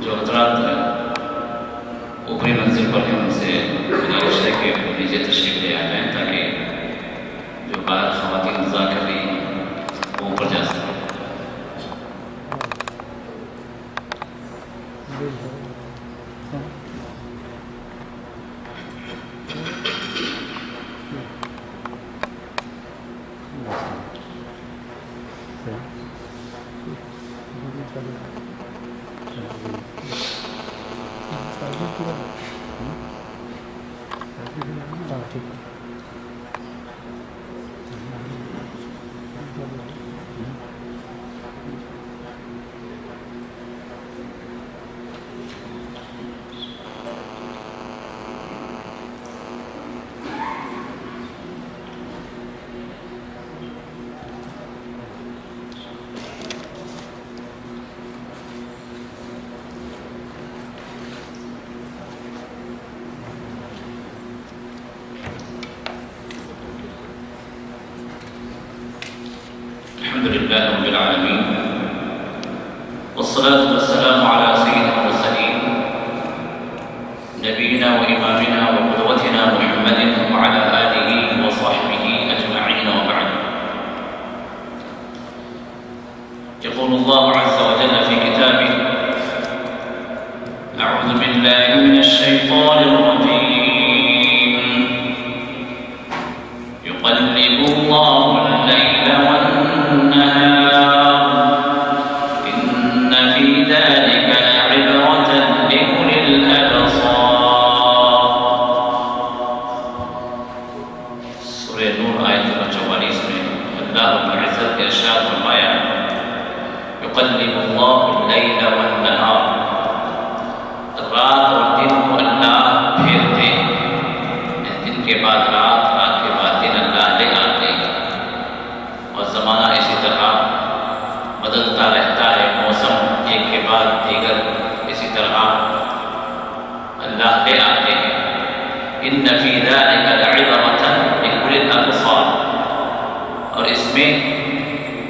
جو حضرات اوپری منزل پر ہیں ان سے گزارش ہے کہ وہ نیچے تشریف لے آ جائیں تاکہ جو باہر خواتین انتظار کر رہی ہیں وہ اوپر جا سکیں۔ الحمد لله رب العالمين والصلاة والسلام على سيد المرسلين نبينا وإمامنا وقدوتنا محمد وعلى آله وصحبه أجمعين وبعد. يقول الله عز وجل في كتابه: أعوذ بالله من الشيطان الرجيم يقلب الله الليل والنهار إن في ذلك لعبرة لأولي الأبصار. سورہ نور آیت نمبر 44 میں اللہ رب العزت نے ارشاد فرمایا: يقلب الله الليل والنهار، رات اور دن کو اللہ پھیرتے ہیں، دن کے بعد رات، رات کے بعد دن اللہ لے آتے ہیں، اور زمانہ اسی طرح بدلتا رہتا ہے، موسم ایک کے بعد دیگر اسی طرح اللہ لے آتے ہیں۔ ان فی ذلک لعبرۃ لأولی الابصار، اور اس میں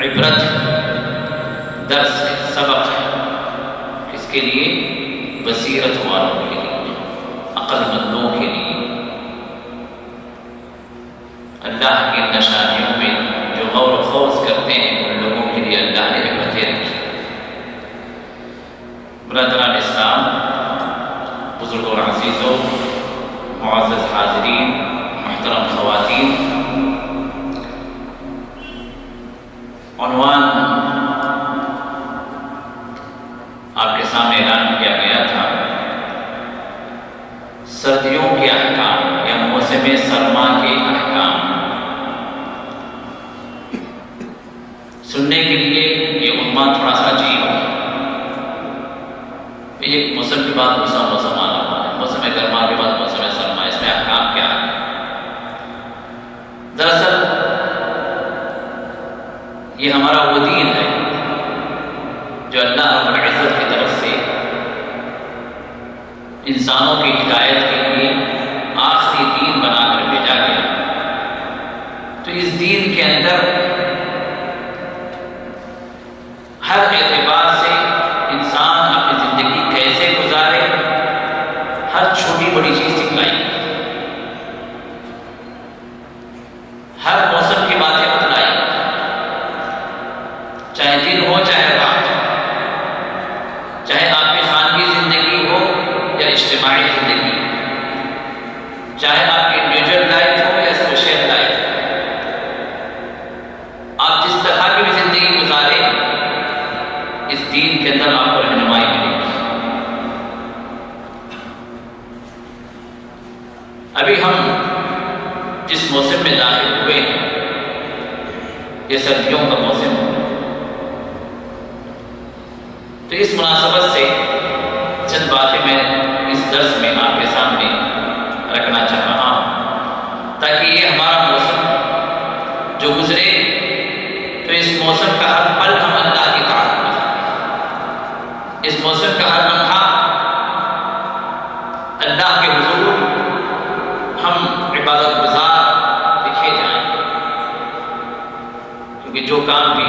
عبرت، درس، سبق ہے، کس کے لیے؟ بصیرت والوں کے لیے، عقل مندوں کے لیے، اللہ کی نشانیوں میں جو غور و خوض کرتے ہیں ان لوگوں کے لیے اللہ نے عبرتیں رکھی۔ برادران اسلام، بزرگوں اور عزیزوں، معزز حاضرین، محترم خواتین، عنوان آپ کے سامنے اعلان کیا گیا تھا، سردیوں کے احکام یا موسم سرما کے احکام۔ سننے کے لیے یہ عنوان تھوڑا سا عجیب ہے، ایک موسم کے بعد دوسرا موسم آ رہا ہے، موسم گرما کے بعد موسم سرما، اس میں احکام کیا ہے؟ دراصل یہ ہمارا وہ دین ہے جو اللہ رب العزت کی طرف سے انسانوں کی ہدایت کے لیے آخری دین بنا کر بھیجا گیا۔ تو اس دین کے اندر ہر اعتبار سے انسان اپنی زندگی کیسے گزارے، ہر چھوٹی بڑی چیز سکھلائی، ہر موسم کی باتیں بتلائی، چاہے دن ہو چاہے رات، چاہے آپ کی خانگی زندگی ہو یا اجتماعی زندگی، چاہے آپ کی انڈیویجول لائف ہو یا سوشل لائف، آپ جس طرح کی بھی زندگی گزارے، اس دین کے اندر آپ کو رہنمائی ملے گی۔ ابھی ہم جس موسم میں داخل ہوئے ہیں یہ سردیوں کا موسم ہے، تو اس مناسبت سے چند باتیں میں اس درس میں آپ کے سامنے رکھنا چاہ رہا ہوں تاکہ یہ ہمارا موسم جو گزرے تو اس موسم کا ہر پل ہم اللہ کی طاعت میں، اس موسم کا ہر لمحہ اللہ کے حضور ہم عبادت گزار دکھے جائیں، کیونکہ جو کام بھی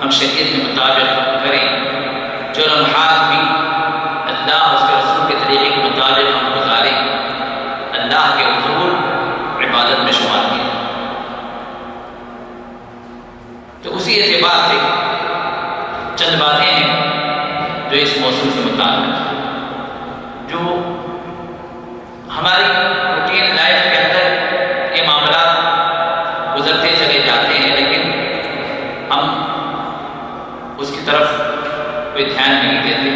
ہم شریعت کے مطابق کریں، جو لمحات بھی چند باتیں ہیں جو اس موسم سے متعلق ہیں، جو ہماری روٹین لائف کے اندر یہ معاملات گزرتے چلے جاتے ہیں، لیکن ہم اس کی طرف کوئی دھیان نہیں دیتے،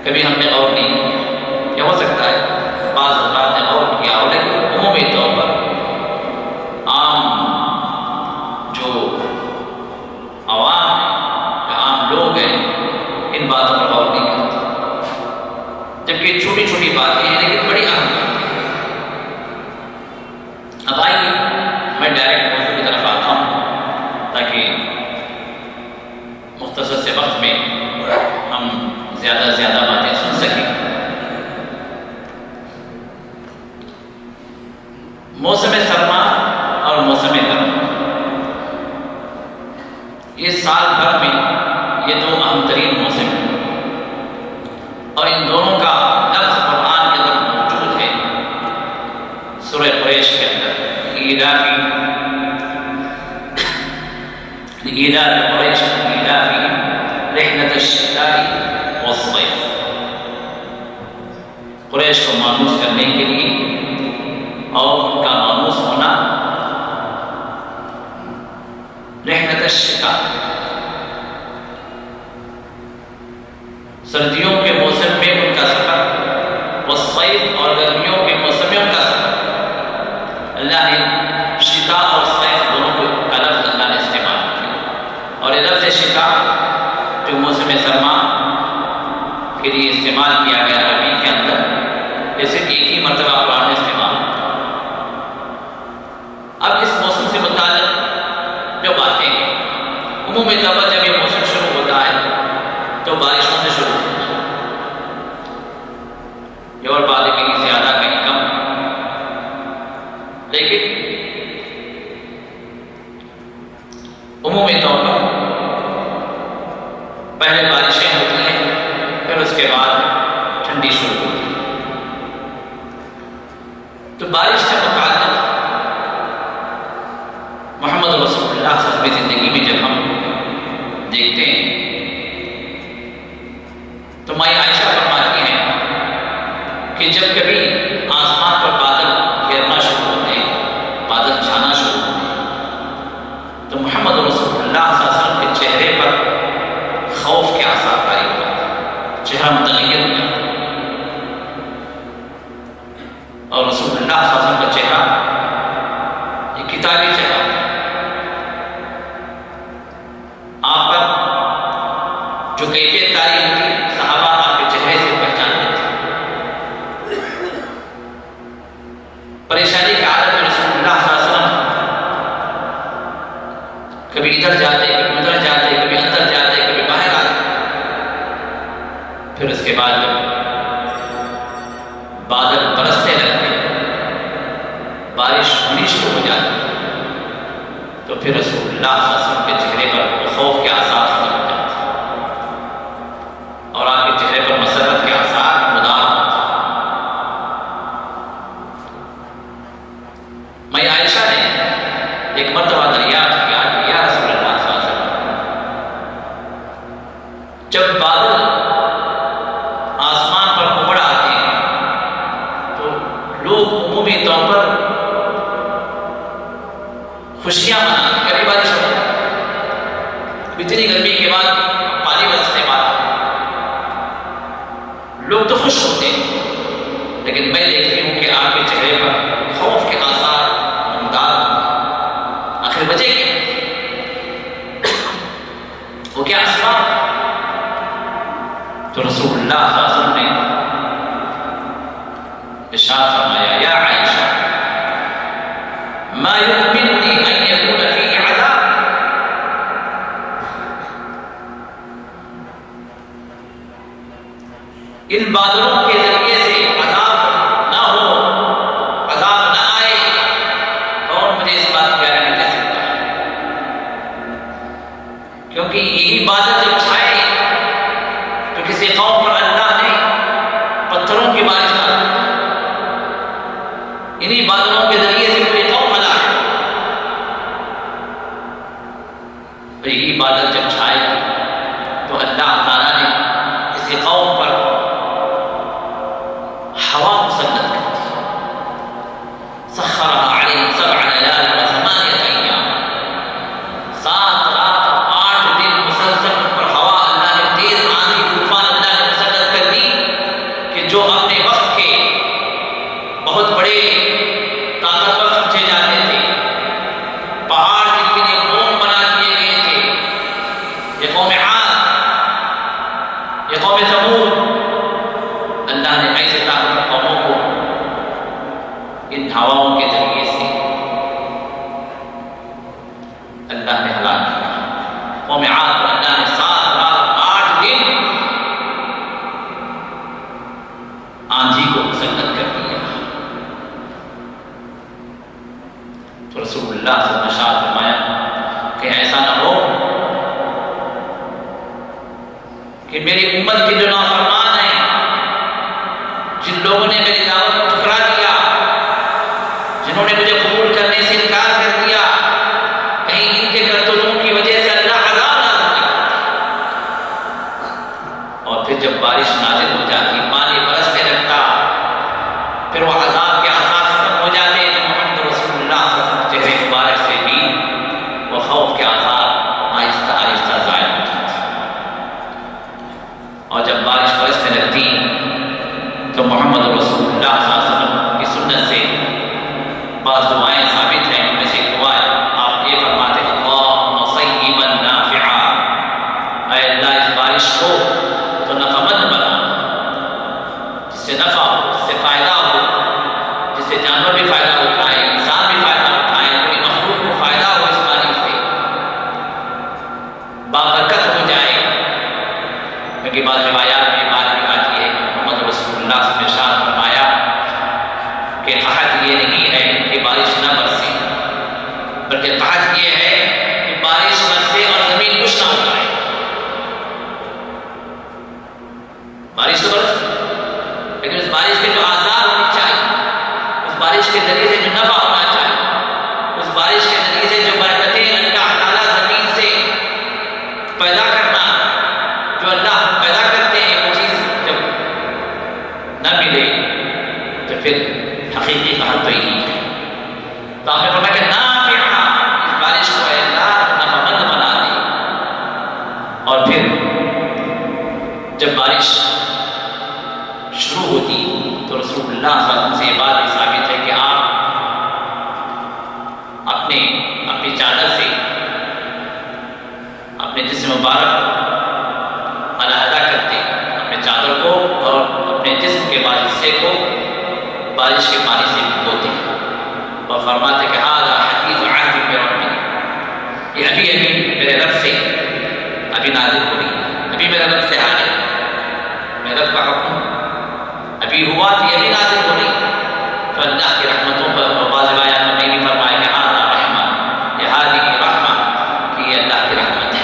کبھی ہم نے غور نہیں کیا، یا ہو سکتا ہے بعض اوقات نے غور کیا ہو، لیکن عمومی طور پر عام جو عوام ہیں یا عام لوگ ہیں ان باتوں پر غور نہیں کرتے، جبکہ چھوٹی چھوٹی باتیں ہیں لیکن بڑی اہم باتیں ہیں۔ اب آئیے میں ڈائریکٹ موضوع کی طرف آتا ہوں تاکہ مختصر سے وقت میں ہم زیادہ سے زیادہ باتیں سن سکیں۔ موسم سرما اور موسم گرما، یہ سال بھر میں یہ دو اہم ترین موسم ہیں، اور ان دونوں کا لفظ قرآن کے اندر موجود ہے۔ سورہ قریش کے اندر ایلافی قریش ایلافی رحلۃ الشتاء والصیف، قریش کو مانوس کرنے کے لیے اور ان کا مانوس ہونا رحلۃ الشتاء، سردیوں کے موسم میں ان کا سفر، والصیف اور گرمیوں کے موسم میں ان کا سفر۔ اللہ نے شتاء اور صیف دونوں کا لفظ اللہ نے استعمال کیا، اور یہ لفظ شتاء جو موسم سرما کے لیے استعمال کیا گیا عربی کے اندر، جیسے ایک ہی مرتبہ قرآن نے استعمال کیا۔ اب اس موسم سے متعلق جو باتیں ہیں، عمومی طور پر جب یہ موسم شروع ہوتا ہے تو بارشوں سے شروع ہوتا ہے، یہ اور باتیں کہیں زیادہ کہیں کم، لیکن عمومی طور پر پہلے بارشیں ہوتی ہیں، پھر اس کے بعد ٹھنڈی شروع ہوتی ہے۔ تو بارش سے متعلق محمد رسول اللہ صلی اللہ علیہ وسلم کی زندگی میں جب ہم دیکھتے ہیں تو مائی عائشہ فرماتی ہیں کہ جب کبھی آسمان پر بادل گرنا شروع ہوتے ہیں، بادل چھانا شروع ہوتے ہیں، تو محمد رسول اللہ صلی اللہ علیہ وسلم کے چہرے پر خوف کے آثار طاری ہوتے ہیں، چہرہ متغیر ہو جاتا ہے، اور رسول اللہ صلی اللہ علیہ وسلم کا چہرہ ایک کتابی چہرہ ہے، آپ پر جو کیفیت طاری ہوتی صحابہ آپ کے چہرے سے پہچان لیتے۔ پریشانی کے حالت میں رسول اللہ صلی اللہ علیہ وسلم کبھی ادھر جاتے، کبھی ادھر جاتے، کبھی اندر جاتے، کبھی باہر آتے، پھر اس کے بعد جب بادل برسنے لگتے، بارش ہونی شروع ہو جاتی، تو پھر رسول اللہ صلی اللہ علیہ وسلم کے چہرے پر خوف کے آثار ختم ہو جاتے اور آپ کے چہرے پر مسرت کے آثار مدام ہوتے۔ میں عائشہ نے ایک مرتبہ دریافت کیا کہ یا رسول اللہ صلی اللہ علیہ وسلم، جب بادل آسمان پر امڑ آتے ہیں تو لوگ عمومی طور پر خوشیاں مناتے، کبھی بارش ہو اتنی گرمی کے بعد پانی برسنے والا، لوگ تو خوش ہوتے ہیں، لیکن میں دیکھتی ہوں کہ آپ کے چہرے پر خوف کے آثار نمودار ہوتے۔ آخر وجہ کیا؟ وہ کیا اسباب؟ تو رسول اللہ صلی اللہ علیہ وسلم نے ارشاد فرمایا یا عائشہ ما يؤمنني ان يكون فيه عذاب، ان بادلوں کے ذریعے سے عذاب نہ ہو، عذاب نہ آئے، کون مجھے اس بات کی گارنٹی دے سکتا ہے؟ کیونکہ یہی بادل جب چھائے تو کسی قوم پر اللہ نے پتھروں کی بارش ڈال دی، انہی بادلوں کے ذریعے سے کوئی قوم ہلاک، اور یہی بادل جب چھائے ہوا مسلط کرتی ہے. سخرها علیہم 7 لیال و 8 ایام، 7 رات اور 8 دن مسلسل ان پر ہوا اللہ نے، تیز آندھی طوفان اللہ نے مسلط کر دی کہ جو اپنے وقت کے بہت بڑے طاقتور سمجھے جاتے تھے، پہاڑ جن کے لیے قوم بنا دیے گئے تھے، یہ قوم عاد، یہ قوم ثمود، اللہ نے ایسے طاقتور قوموں کو ان ہواؤں کے ذریعے سے اللہ نے ہلاک کیا. قوم عاد کو اللہ نے 7 رات 8 دن آندھی کو مسلط کر دیا. تو رسول اللہ صلی اللہ علیہ وسلم نے فرمایا کہ ایسا نہ ہو کہ میری امت کے جو نافرمان ہیں، جن لوگوں نے میری دعوت کو ٹھکرا دیا، جنہوں نے مجھے قبول کرنے سے انکار کر دیا، کہیں ان کے کرتوتوں کی وجہ سے اللہ عذاب نازل نہ کرتا. اور پھر جب بارش نازل ہو جاتی، پانی برسنے لگتا، پھر وہ عذاب کے آثار ختم ہو جاتے تو محمد رسول اللہ صلی اللہ علیہ وسلم کے چہرے مبارک سے بھی وہ خوف کے آثار آہستہ آہستہ ظاہر ہو جاتے. اور جب بارش برسنے لگتی تو محمد رسول اللہ صلی اللہ علیہ وسلم کی سنت سے بعض دعائیں ثابت ہیں. ان میں سے ایک دعا آپ یہ فرماتے ہیں، اللہم صیبا نافعا، اے اللہ اس بارش کو تو نفع مند بنا، جس سے نفع ہو، جس سے فائدہ ہو، جس سے جانور بھی فائدہ اٹھائے، انسان بھی فائدہ اٹھائے، پوری مخلوق کو فائدہ ہو اس بارش سے، بابرکت ہو جائے. کیونکہ بعض روایات میں بات بھی آتی ہے کہ محمد رسول اللہ صلی اللہ علیہ وسلم نے ارشاد فرمایا کہ قحط یہ نہیں ہے کہ بارش نہ برسے، بلکہ قحط یہ ہے کہ بارش برسے اور زمین کچھ نہ ہو جائے. بارش تو برسے لیکن اس بارش کے جو آثار ہونے چاہیے، اس بارش کے ذریعے سے جو نفع ہونا چاہیے، اس بارش کے ذریعے سے جو برکتیں اللہ تعالیٰ زمین سے پیدا کرنا، جو اللہ پیدا کرتے ہیں، وہ چیز جب نہ ملے تو پھر حقیقی قحط تو یہی ہے. تو آپ نے فرمایا کہ نافعہ، اس بارش کو اے اللہ نفع مند بنا دے. اور پھر جب بارش شروع ہوتی تو رسول اللہ صلی اللہ علیہ وسلم سے یہ بات بھی ثابت ہے کہ آپ اپنی چادر سے اپنے جسم مبارک کو علیحدہ کرتے، اپنے چادر کو اور اپنے جسم کے بعض حصے کو بارش کے پانی سے بھگوتے اور فرماتے کہ ھذا حدیث عہد بربی، یہ ابھی میرے رب سے ابھی نازل ہو رہی ہے، ابھی میرے رب سے حاضر ہے، میرے رب کا حکم ابھی ہوا تو یہ ابھی نازل ہو رہی ہے. تو اللہ کی رحمتوں پر بعض روایات میں بھی فرمایا کہ ھذا رحمہ، یہ ھذہ رحمہ، کہ یہ اللہ کی رحمت ہے.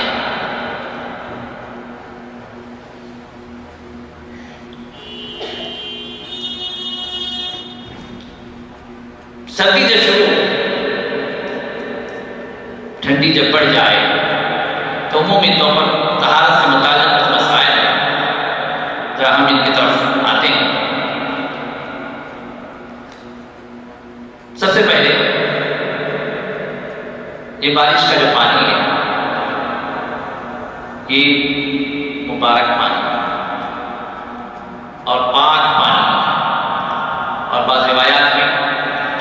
سردی جب شروع، ٹھنڈی جب بڑھ جائے تو عمومی طور پر طہارت سے متعلق کچھ مسائل ہیں، ذرا ہم ان کی طرف آتے ہیں. سب سے پہلے یہ بارش کا جو پانی ہے، یہ مبارک پانی اور پاک پانی، اور بعض روایات میں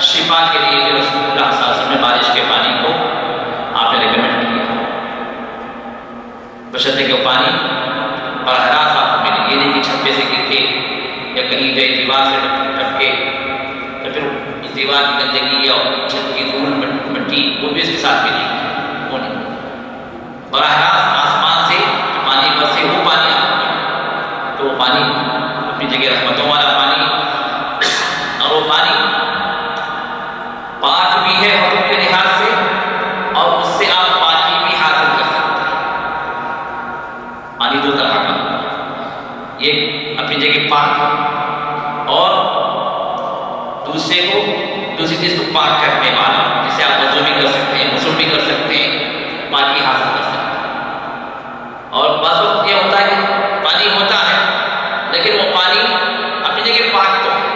شفا کے لیے کہ رسول اللہ صلی اللہ علیہ وسلم نے بارش کے پانی کو آپ نے ریکمنڈ کیا، بشرطے کہ وہ پانی براہ راست آپ کو ملے، یہ نہیں کہ چھپے سے گر کے یا کہیں گئے دیوار سے ٹپکے تو پھر اس دیوار کی گندگی یا چھت کی دھول مٹی وہ بھی اس کے ساتھ ملے گی، وہ نہیں. براہ راست آسمان سے جو پانی برسے وہ پانی آپ کو ملے، تو وہ پانی اپنی جگہ رحمتوں والا پانی، اور وہ پانی پاک بھی ہے حکم کے لحاظ سے، اور اس سے آپ پاکی بھی حاصل کر سکتے ہیں. پانی دو طرح کا، ایک اپنی جگہ پاک اور دوسری چیز کو پاک کرنے والا، جس سے آپ وضو بھی کر سکتے ہیں، غسل بھی کر سکتے ہیں، پاکی حاصل کر سکتے ہیں. اور بعض وقت یہ ہوتا ہے کہ پانی ہوتا ہے لیکن وہ پانی اپنی جگہ پاک تو ہے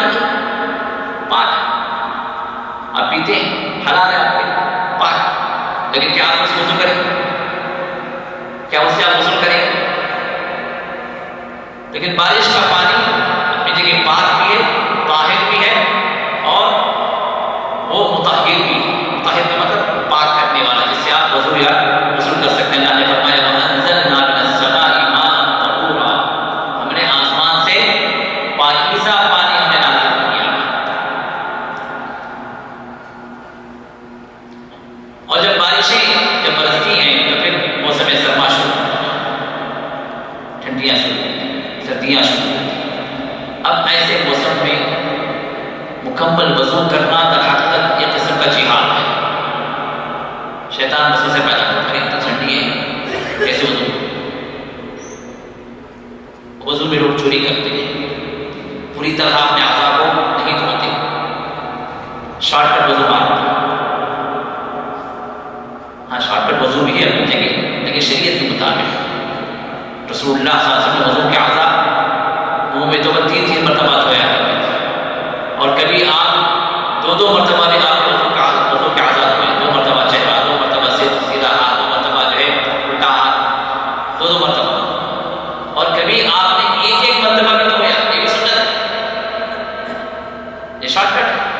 پانی پاک ہے، آپ پیتے ہیں حلال ہے آپ کے پاک، لیکن کیا آپ اس سے وضو کریں؟ کیا اس سے آپ غسل کریں؟ لیکن بارش کا پانی اپنی جگہ پاک بھی ہے، طاہر بھی ہے، اور وہ مطہر بھی ہے۔ مطہر کا مطلب پاک کرنے والا، جس سے آپ وضو یا غسل کر سکتے ہیں۔ اللہ نے فرمایا وَأَنزَلْنَا مِنَ السَّمَاءِ مَاءً طَهُورًا، ہم نے آسمان سے پاکیزہ پانی ہم نے نازل کیا۔ اور جب بارشیں جب برستی ہیں تو پھر موسم سرما شروع ہوتا ہے، ٹھنڈیاں شروع ہوتی ہیں، سردیاں شروع ہوتی ہیں۔ اب ایسے موسم میں مکمل وضو کرنا در حقیقت ایک قسم کا جہاد ہے۔ شیطان وسوسے سے پیدا کرتا ہے، تو ٹھنڈی ہے کیسے وضو؟ وضو میں لوگ چوری کرتے ہیں، پوری طرح اپنے اعضاء کو نہیں دھوتے، شارٹ کٹ وضو مارتے ہیں۔ ہاں شارٹ کٹ وضو بھی ہے اپنی جگہ، لیکن شریعت کے مطابق رسول اللہ صلی اللہ علیہ وسلم وضو کے اعضاء منہ میں تو 3 مرتبہ دھویا کرتے تھے، اور کبھی آپ 2 مرتبہ بھی آپ وضو کے اعضاء دھوئے، 2 مرتبہ چہرہ، 2 مرتبہ سیدھا ہاتھ، 2 مرتبہ جو ہے الٹا ہاتھ، 2 مرتبہ، اور کبھی آپ نے ایک مرتبہ بھی دھویا، یہ بھی سنت ہے، یہ شارٹ کٹ ہے۔